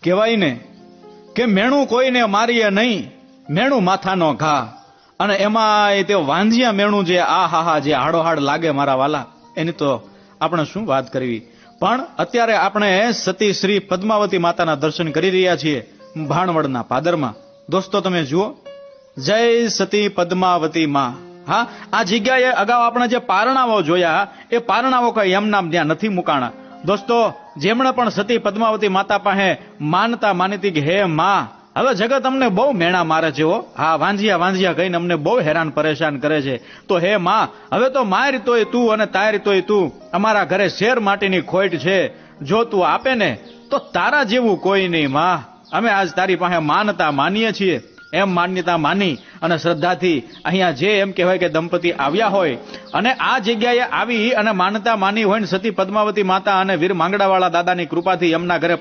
કહેવાય ને કે મેણું કોઈને મારીએ નહીં, મેણું માથાનો ઘા. અને એમાં તે વાંધિયા મેણું જે આ હા જે હાડોહાડ લાગે મારા વાલા, એની તો આપણે શું વાત કરવી. પણ અત્યારે આપણે સતી શ્રી પદ્માવતી માતાના દર્શન કરી રહ્યા છીએ ભાણવડના પાદરમાં. દોસ્તો તમે જુઓ, જય સતી પદ્માવતી માં. હા, આ જગ્યાએ અગાઉ આપણે જે પારણાઓ જોયા એ પારણાઓ કઈ એમ નામ ત્યાં નથી મુકાણા. દોસ્તો, જેમણે પણ સતી પદ્માવતી માતા પાસે માનતા માનીતી કે હે માં, હવે જગત અમને બહુ મેણા મારે છે હો, હા વાંધિયા વાંધિયા કહીને અમને બહુ હેરાન પરેશાન કરે છે, તો હે માં હવે તો મારી તોય તું અને તારી તોય તું, અમારા ઘરે શેર માટીની ખોટ છે, જો તું આપે ને તો તારા જેવું કોઈ નહીં માં. અમે આજ તારી પાસે માનતા માનીએ છીએ. એમ માન્યતા માની અને શ્રદ્ધાથી અહીંયા જે એમ કહેવાય કે દંપતી આવ્યા હોય અને આ જગ્યાએ આવી અને માનતા માની હોય ને સતી પદ્માવતી માતા અને વીર માંગડાવાળા દાદાની કૃપાથી એમના ઘરે